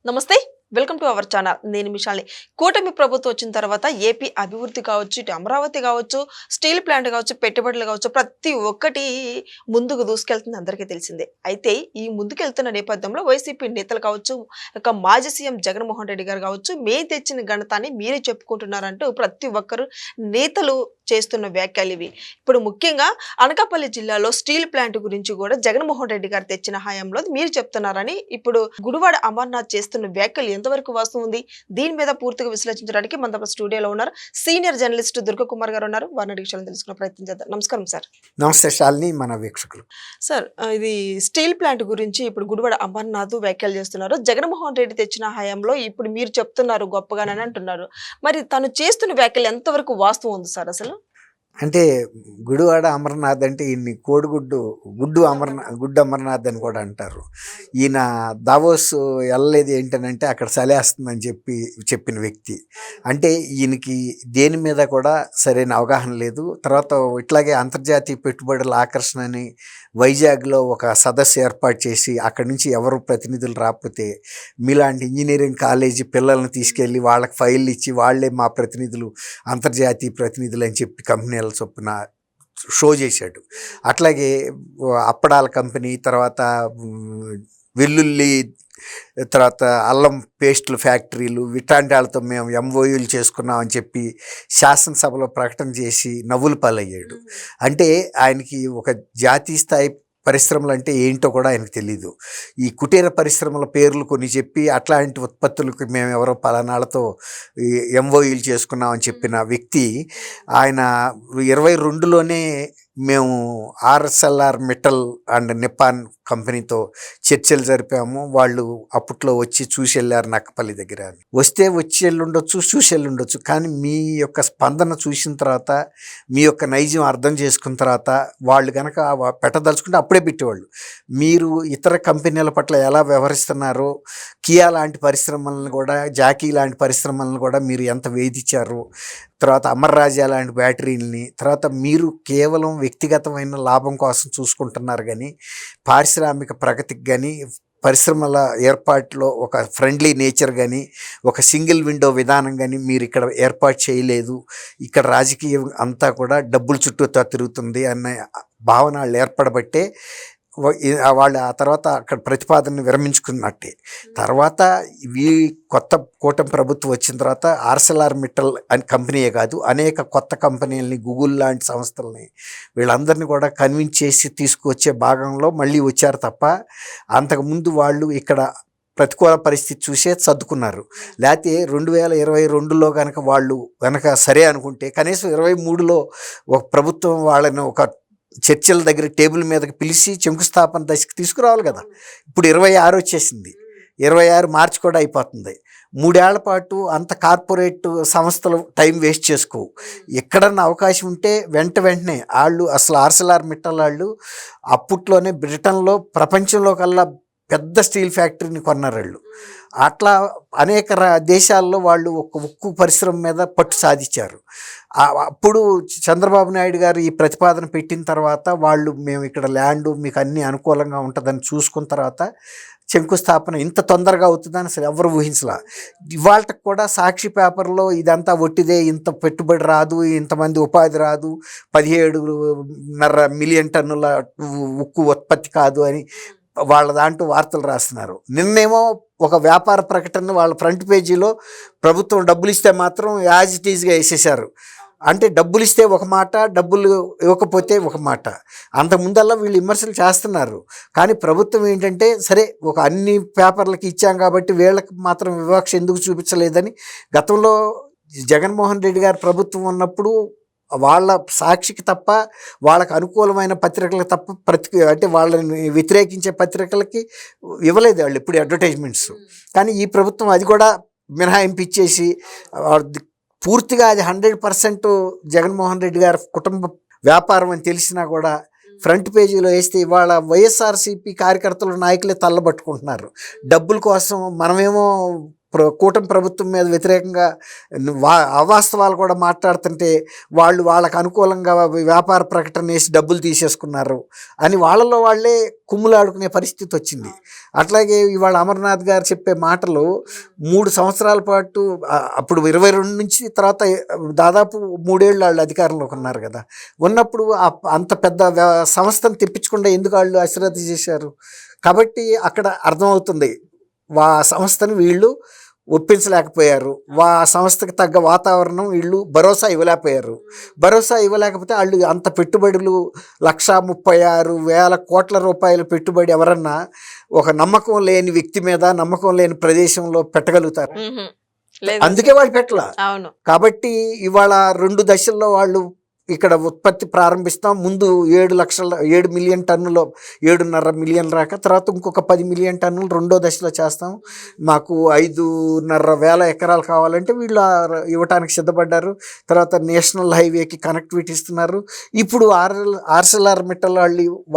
నమస్తే. Welcome to our channel. నేను మిషాల్ని. కూటమి ప్రభుత్వం వచ్చిన తర్వాత ఏపీ అభివృద్ధి కావచ్చు, ఇటు అమరావతి కావచ్చు, స్టీల్ ప్లాంట్ కావచ్చు, పెట్టుబడులు కావచ్చు, ప్రతి ఒక్కటి ముందుకు దూసుకెళ్తుంది అందరికీ తెలిసిందే. అయితే ఈ ముందుకెళ్తున్న నేపథ్యంలో వైసీపీ నేతలు కావచ్చు, ఇక మాజీ సీఎం జగన్మోహన్ రెడ్డి గారు కావచ్చు, మేము తెచ్చిన ఘనతాన్ని మీరే చెప్పుకుంటున్నారంటూ ప్రతి ఒక్కరు నేతలు చేస్తున్న వ్యాఖ్యలు ఇవి. ఇప్పుడు ముఖ్యంగా అనకాపల్లి జిల్లాలో స్టీల్ ప్లాంట్ గురించి కూడా జగన్మోహన్ రెడ్డి గారు తెచ్చిన హయాంలో మీరు చెప్తున్నారని ఇప్పుడు గుడివాడ అమర్నాథ్ చేస్తున్న వ్యాఖ్యలు ఎంతవరకు వాస్తవం ఉంది, దీని మీద పూర్తిగా విశ్లేషించడానికి మన స్టూడియోలో ఉన్నారు సీనియర్ జర్నలిస్ట్ దుర్గకుమార్ గారు ఉన్నారు. వారిని విషయాలను తెలుసుకునే ప్రయత్నం చేద్దాం. నమస్కారం సార్. నమస్తే శాలిని, మన వీక్షకులు. సార్, ఇది స్టీల్ ప్లాంట్ గురించి ఇప్పుడు గుడివాడ అమర్నాథ్ వ్యాఖ్యలు చేస్తున్నారు. జగన్మోహన్ రెడ్డి తెచ్చిన హయాంలో ఇప్పుడు మీరు చెప్తున్నారు గొప్పగానని అంటున్నారు. మరి తను చేస్తున్న వ్యాఖ్యలు ఎంతవరకు వాస్తవం ఉంది సార్? అసలు అంటే గుడివాడ అమర్నాథ్ అంటే ఈయన్ని గుడ్డు అమర్నాథ్ అని కూడా అంటారు. ఈయన దావోస్ వెళ్ళలేదు ఏంటనంటే అక్కడ చలేస్తుందని చెప్పిన వ్యక్తి. అంటే ఈయనకి దేని మీద కూడా సరైన అవగాహన లేదు. తర్వాత ఇట్లాగే అంతర్జాతీయ పెట్టుబడుల ఆకర్షణ అని వైజాగ్లో ఒక సదస్సు ఏర్పాటు చేసి అక్కడి నుంచి ఎవరు ప్రతినిధులు రాకపోతే మీలాంటి ఇంజనీరింగ్ కాలేజీ పిల్లల్ని తీసుకెళ్ళి వాళ్ళకి ఫైళ్ళు ఇచ్చి వాళ్ళే మా ప్రతినిధులు, అంతర్జాతీయ ప్రతినిధులు అని చెప్పి కంపెనీల చొప్పున షో చేశాడు. అట్లాగే అప్పడాల కంపెనీ, తర్వాత వెల్లుల్లి, తర్వాత అల్లం పేస్టుల ఫ్యాక్టరీలు, ఇట్లాంటి వాళ్ళతో మేము ఎంఓయూలు చేసుకున్నామని చెప్పి శాసనసభలో ప్రకటన చేసి నవ్వుల పాలయ్యాడు. అంటే ఆయనకి ఒక జాతీయ స్థాయి పరిశ్రమలు అంటే ఏంటో కూడా ఆయనకు తెలీదు. ఈ కుటీర పరిశ్రమల పేర్లు కొన్ని చెప్పి అట్లాంటి ఉత్పత్తులకు మేము ఎవరో పలానాళ్ళతో ఎంఓయూలు చేసుకున్నామని చెప్పిన వ్యక్తి ఆయన 22లోనే మేము ఆర్ఎస్ఎల్ఆర్ మెటల్ అండ్ నిప్పాన్ కంపెనీతో చర్చలు జరిపాము. వాళ్ళు అప్పట్లో వచ్చి చూసి వెళ్ళారు నక్కపల్లి దగ్గర. వచ్చి వెళ్ళుండొచ్చు, చూసి వెళ్ళుండొచ్చు. కానీ మీ యొక్క స్పందన చూసిన తర్వాత, మీ యొక్క నైజం అర్థం చేసుకున్న తర్వాత వాళ్ళు కనుక పెట్టదలుచుకుంటే అప్పుడే పెట్టేవాళ్ళు. మీరు ఇతర కంపెనీల పట్ల ఎలా వ్యవహరిస్తున్నారో, కియా లాంటి పరిశ్రమలను కూడా, జాకీ లాంటి పరిశ్రమలను కూడా మీరు ఎంత వేధించారు, తర్వాత అమర్ రాజా లాంటి బ్యాటరీలని, తర్వాత మీరు కేవలం వ్యక్తిగతమైన లాభం కోసం చూసుకుంటున్నారు. కానీ పారిశ్రామిక ప్రగతికి కానీ, పరిశ్రమల ఏర్పాటులో ఒక ఫ్రెండ్లీ నేచర్ కానీ, ఒక సింగిల్ విండో విధానం కానీ మీరు ఇక్కడ ఏర్పాటు చేయలేదు. ఇక్కడ రాజకీయం అంతా కూడా డబ్బుల చుట్టూ తిరుగుతుంది అన్న భావన వాళ్ళు ఏర్పడబట్టే వాళ్ళు ఆ తర్వాత అక్కడ ప్రతిపాదనను విరమించుకున్నట్టే. తర్వాత ఈ కొత్త కూటమి ప్రభుత్వం వచ్చిన తర్వాత ఆర్సెల్ఆర్ మిట్టల్ అని కంపెనీయే కాదు, అనేక కొత్త కంపెనీలని, గూగుల్ లాంటి సంస్థలని, వీళ్ళందరినీ కూడా కన్విన్స్ చేసి తీసుకువచ్చే భాగంలో మళ్ళీ వచ్చారు తప్ప అంతకుముందు వాళ్ళు ఇక్కడ ప్రతికూల పరిస్థితి చూసే సర్దుకున్నారు. లేకపోతే 2022లో కనుక సరే అనుకుంటే కనీసం 23లో ఒక ప్రభుత్వం వాళ్ళని ఒక చర్చల దగ్గర టేబుల్ మీదకి పిలిచి శంకుస్థాపన దశకి తీసుకురావాలి కదా. ఇప్పుడు 26 వచ్చేసింది, 26 మార్చి కూడా అయిపోతుంది. 3 ఏళ్ల పాటు అంత కార్పొరేట్ సంస్థలు టైం వేస్ట్ చేసుకోవు. ఎక్కడన్నా అవకాశం ఉంటే వెంటనే వాళ్ళు అసలు ఆర్సెల్ఆర్ మిట్టల్ వాళ్ళు అప్పట్లోనే బ్రిటన్లో ప్రపంచంలో కల్లా పెద్ద స్టీల్ ఫ్యాక్టరీని కొన్నారు వాళ్ళు. అట్లా అనేక దేశాల్లో వాళ్ళు ఒక ఉక్కు పరిశ్రమ మీద పట్టు సాధించారు. అప్పుడు చంద్రబాబు నాయుడు గారు ఈ ప్రతిపాదన పెట్టిన తర్వాత వాళ్ళు మేము ఇక్కడ ల్యాండ్ మీకు అన్నీ అనుకూలంగా ఉంటుందని చూసుకున్న తర్వాత శంకుస్థాపన ఇంత తొందరగా అవుతుందని అసలు ఎవరు ఊహించలా. ఇవాళకి కూడా సాక్షి పేపర్లో ఇదంతా ఒట్టిదే, ఇంత పెట్టుబడి రాదు, ఇంతమంది ఉపాధి రాదు, 17.5 మిలియన్ టన్నుల ఉక్కు ఉత్పత్తి కాదు అని వాళ్ళ దాంట్లో వార్తలు రాస్తున్నారు. నిన్నేమో ఒక వ్యాపార ప్రకటన వాళ్ళ ఫ్రంట్ పేజీలో ప్రభుత్వం డబ్బులు ఇస్తే మాత్రం యాజ్ ఇట్ ఈజ్గా వేసేసారు. అంటే డబ్బులు ఇస్తే ఒక మాట, డబ్బులు ఇవ్వకపోతే ఒక మాట. అంతకుముందల్లా వీళ్ళు విమర్శలు చేస్తున్నారు. కానీ ప్రభుత్వం ఏంటంటే సరే ఒక అన్ని పేపర్లకి ఇచ్చాం కాబట్టి వీళ్ళకి మాత్రం వివక్ష ఎందుకు చూపించలేదని గతంలో జగన్మోహన్ రెడ్డి గారు ప్రభుత్వం ఉన్నప్పుడు వాళ్ళ సాక్షికి తప్ప, వాళ్ళకు అనుకూలమైన పత్రికలకు తప్ప అంటే వాళ్ళని వ్యతిరేకించే పత్రికలకి ఇవ్వలేదు వాళ్ళు ఇప్పుడు అడ్వర్టైజ్మెంట్స్. కానీ ఈ ప్రభుత్వం అది కూడా మినహాయింపు ఇచ్చేసి పూర్తిగా అది 100% జగన్మోహన్ రెడ్డి గారి కుటుంబ వ్యాపారం అని తెలిసినా కూడా ఫ్రంట్ పేజీలో వేస్తే ఇవాళ వైఎస్ఆర్సీపీ కార్యకర్తలు, నాయకులే తల్లబట్టుకుంటున్నారు. డబ్బుల కోసం మనమేమో కూటమి ప్రభుత్వం మీద వ్యతిరేకంగా అవాస్తవాలు కూడా మాట్లాడుతుంటే వాళ్ళకు అనుకూలంగా వ్యాపార ప్రకటన వేసి డబ్బులు తీసేసుకున్నారు అని వాళ్ళలో వాళ్ళే కుమ్ములాడుకునే పరిస్థితి వచ్చింది. అట్లాగే ఇవాళ అమర్నాథ్ గారు చెప్పే మాటలు 3 సంవత్సరాల పాటు అప్పుడు 22 నుంచి తర్వాత దాదాపు 3 ఏళ్ళు వాళ్ళు అధికారంలోకి ఉన్నారు కదా, ఉన్నప్పుడు అంత పెద్ద సంస్థను తెప్పించకుండా ఎందుకు వాళ్ళు అశ్రద్ధ చేశారు? కాబట్టి అక్కడ అర్థమవుతుంది సంస్థను వీళ్ళు ఒప్పించలేకపోయారు, సంస్థకి తగ్గ వాతావరణం వీళ్ళు భరోసా ఇవ్వలేకపోతే వాళ్ళు అంత పెట్టుబడులు 1,36,000 కోట్ల రూపాయల పెట్టుబడి ఎవరన్నా ఒక నమ్మకం లేని వ్యక్తి మీద నమ్మకం లేని ప్రదేశంలో పెట్టగలుగుతారు? అందుకే వాళ్ళు పెట్టలా. కాబట్టి ఇవాళ 2 దశల్లో వాళ్ళు ఇక్కడ ఉత్పత్తి ప్రారంభిస్తాం. ముందు 7 మిలియన్ టన్నులో 7.5 మిలియన్ రాక తర్వాత ఇంకొక 10 మిలియన్ టన్నులు రెండో దశలో చేస్తాం, మాకు 5,500,000 ఎకరాలు కావాలంటే వీళ్ళు ఇవ్వటానికి సిద్ధపడ్డారు. తర్వాత నేషనల్ హైవేకి కనెక్టివిటీ ఇస్తున్నారు. ఇప్పుడు ఆర్సెల్ఆర్ మిట్టల్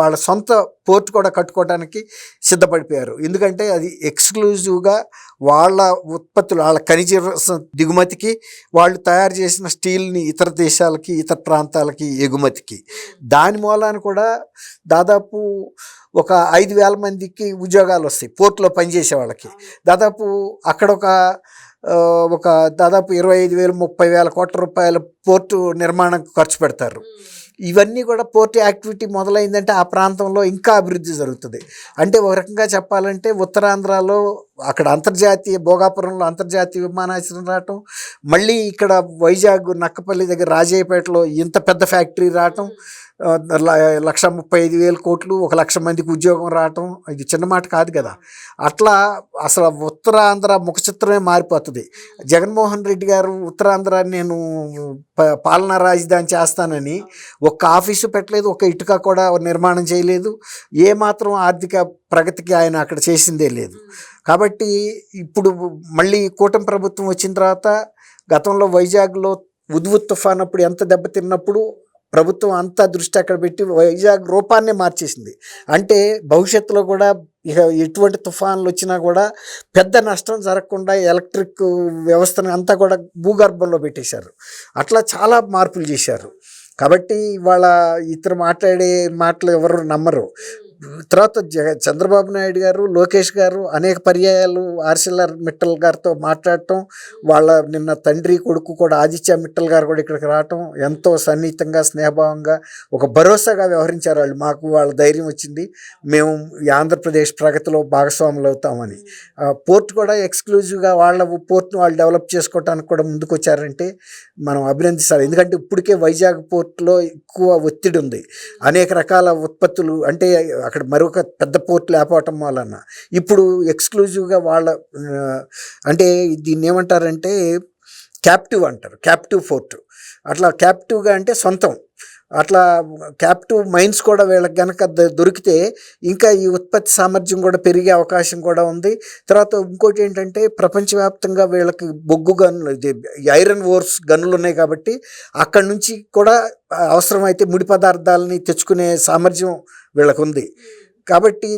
వాళ్ళ సొంత పోర్ట్ కూడా కట్టుకోవడానికి సిద్ధపడిపోయారు. ఎందుకంటే అది ఎక్స్క్లూజివ్గా వాళ్ళ ఉత్పత్తులు, వాళ్ళ ఖనిజ దిగుమతికి, వాళ్ళు తయారు చేసిన స్టీల్ని ఇతర దేశాలకి ఇతర ప్రాంతాలకి ఎగుమతికి. దాని మూలాన కూడా దాదాపు ఒక 5,000 మందికి ఉద్యోగాలు వస్తాయి పోర్టులో పనిచేసే వాళ్ళకి. దాదాపు అక్కడ ఒక దాదాపు 25,000 30,000 కోట్ల రూపాయల పోర్టు నిర్మాణం ఖర్చు పెడతారు. ఇవన్నీ కూడా పోర్ట్ యాక్టివిటీ మొదలైందంటే ఆ ప్రాంతంలో ఇంకా అభివృద్ధి జరుగుతుంది. అంటే ఒక రకంగా చెప్పాలంటే ఉత్తరాంధ్రలో అక్కడ భోగాపురంలో అంతర్జాతీయ విమానాశ్రయం రావటం, మళ్ళీ ఇక్కడ వైజాగ్ నక్కపల్లి దగ్గర రాజయ్యపేటలో ఇంత పెద్ద ఫ్యాక్టరీ రావటం, 1,35,000 కోట్లు 1,00,000 మందికి ఉద్యోగం రావటం, ఇది చిన్న మాట కాదు కదా. అట్లా అసలు ఉత్తరాంధ్ర ముఖ చిత్రమే మారిపోతుంది. జగన్మోహన్ రెడ్డి గారు ఉత్తరాంధ్రాన్ని నేను పాలనా రాజధాని చేస్తానని ఒక్క ఆఫీసు పెట్టలేదు, ఒక ఇటుక కూడా నిర్మాణం చేయలేదు, ఏమాత్రం ఆర్థిక ప్రగతికి ఆయన అక్కడ చేసిందే లేదు. కాబట్టి ఇప్పుడు మళ్ళీ కూటమి ప్రభుత్వం వచ్చిన తర్వాత గతంలో వైజాగ్లో ఉద్భుత్ తుఫాన్ అప్పుడు ఎంత దెబ్బతిన్నప్పుడు ప్రభుత్వం అంతా దృష్టి అక్కడ పెట్టి వైజాగ్ రూపాన్నే మార్చేసింది. అంటే భవిష్యత్తులో కూడా ఇక ఎటువంటి తుఫాన్లు వచ్చినా కూడా పెద్ద నష్టం జరగకుండా ఎలక్ట్రిక్ వ్యవస్థను అంతా కూడా భూగర్భంలో పెట్టేశారు. అట్లా చాలా మార్పులు చేశారు. కాబట్టి ఇవాళ ఇతరు మాట్లాడే మాటలు ఎవరు నమ్మరు. తర్వాత చంద్రబాబు నాయుడు గారు, లోకేష్ గారు అనేక పర్యాయాలు ఆర్సెల్ఆర్ మిట్టల్ గారితో మాట్లాడటం, వాళ్ళ నిన్న తండ్రి కొడుకు కూడా ఆదిత్య మిట్టల్ గారు కూడా ఇక్కడికి రావటం, ఎంతో సన్నిహితంగా స్నేహభావంగా ఒక భరోసాగా వ్యవహరించారు. వాళ్ళు మాకు వాళ్ళ ధైర్యం వచ్చింది, మేము ఈ ఆంధ్రప్రదేశ్ ప్రగతిలో భాగస్వాములు అవుతామని. పోర్ట్ కూడా ఎక్స్క్లూజివ్గా వాళ్ళ పోర్ట్ను వాళ్ళు డెవలప్ చేసుకోవడానికి కూడా ముందుకు వచ్చారంటే మనం అభినందిస్తారు. ఎందుకంటే ఇప్పటికే వైజాగ్ పోర్ట్లో ఎక్కువ ఒత్తిడి ఉంది, అనేక రకాల ఉత్పత్తులు, అంటే అక్కడ మరొక పెద్ద పోర్ట్ లేకపోవటం వలన ఇప్పుడు ఎక్స్క్లూజివ్గా అంటే దీన్ని ఏమంటారంటే క్యాప్టివ్ అంటారు, క్యాప్టివ్ పోర్ట్. అట్లా క్యాప్టివ్గా అంటే సొంతం, అట్లా క్యాప్టివ్ మైన్స్ కూడా వీళ్ళకి కనుక దొరికితే ఇంకా ఈ ఉత్పత్తి సామర్థ్యం కూడా పెరిగే అవకాశం కూడా ఉంది. తర్వాత ఇంకోటి ఏంటంటే ప్రపంచవ్యాప్తంగా వీళ్ళకి బొగ్గు గన్నులు, ఐరన్ ఓర్స్ గన్నులు ఉన్నాయి కాబట్టి అక్కడి నుంచి కూడా అవసరమైతే ముడి పదార్థాలని తెచ్చుకునే సామర్థ్యం వీళ్ళకు ఉంది. కాబట్టి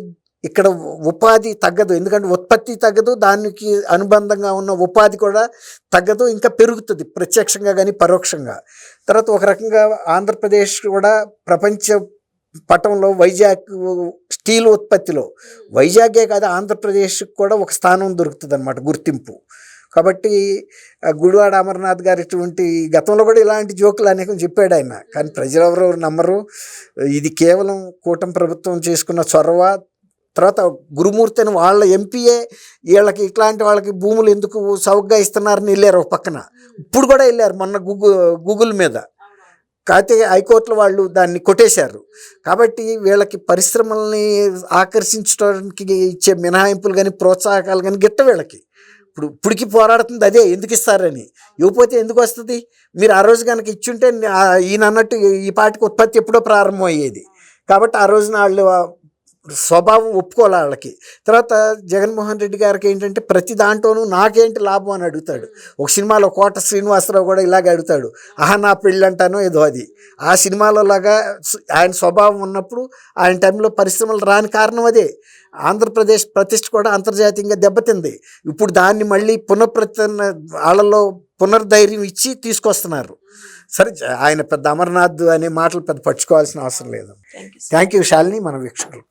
ఇక్కడ ఉపాధి తగ్గదు, ఎందుకంటే ఉత్పత్తి తగ్గదు, దానికి అనుబంధంగా ఉన్న ఉపాధి కూడా తగ్గదు, ఇంకా పెరుగుతుంది ప్రత్యక్షంగా కానీ పరోక్షంగా. తర్వాత ఒక రకంగా ఆంధ్రప్రదేశ్ కూడా ప్రపంచ పటంలో వైజాగ్ స్టీల్ ఉత్పత్తిలో వైజాగే కాదు ఆంధ్రప్రదేశ్కి కూడా ఒక స్థానం దొరుకుతుంది అన్నమాట, గుర్తింపు. కాబట్టి గుడివాడ అమర్నాథ్ గారు ఇటువంటి గతంలో కూడా ఇలాంటి జోకులు అనేకం చెప్పాడు ఆయన, కానీ ప్రజలెవరూ నమ్మరు. ఇది కేవలం కూటమి ప్రభుత్వం చేసుకున్న చొరవ. తర్వాత గురుమూర్తి అని వాళ్ళ ఎంపీఏ వీళ్ళకి ఇట్లాంటి వాళ్ళకి భూములు ఎందుకు సౌకగా ఇస్తున్నారని వెళ్ళారు ఒక పక్కన, ఇప్పుడు కూడా వెళ్ళారు మొన్న గూగుల్ మీద. కాకపోతే హైకోర్టులో వాళ్ళు దాన్ని కొట్టేశారు. కాబట్టి వీళ్ళకి పరిశ్రమల్ని ఆకర్షించడానికి ఇచ్చే మినహాయింపులు కానీ ప్రోత్సాహకాలు కానీ గిట్ట వీళ్ళకి ఇప్పటికి పోరాడుతుంది అదే, ఎందుకు ఇస్తారని. ఇవ్వకపోతే ఎందుకు వస్తుంది? మీరు ఆ రోజు కనుక ఇచ్చుంటే ఈయన అన్నట్టు ఈ పాటికి ఉత్పత్తి ఎప్పుడో ప్రారంభం అయ్యేది. కాబట్టి ఆ రోజున వాళ్ళు స్వభావం ఒప్పుకోవాలి వాళ్ళకి. తర్వాత జగన్మోహన్ రెడ్డి గారికి ఏంటంటే ప్రతి దాంట్లోనూ నాకేంటి లాభం అని అడుగుతాడు. ఒక సినిమాలో కోట శ్రీనివాసరావు కూడా ఇలాగే అడుగుతాడు, ఆహా నా పెళ్ళి అంటానో ఏదో అది. ఆ సినిమాలో లాగా ఆయన స్వభావం ఉన్నప్పుడు ఆయన టైంలో పరిశ్రమలు రాని కారణం అదే. ఆంధ్రప్రదేశ్ ప్రతిష్ఠ కూడా అంతర్జాతీయంగా దెబ్బతింది. ఇప్పుడు దాన్ని మళ్ళీ వాళ్ళలో పునర్ధైర్యం ఇచ్చి తీసుకొస్తున్నారు. సరే ఆయన పెద్ద అమర్నాథ్ అనే మాటలు పెద్ద పట్టుకోవాల్సిన అవసరం లేదు. Thank you. Thank you Shalini, మన వీక్షకులు.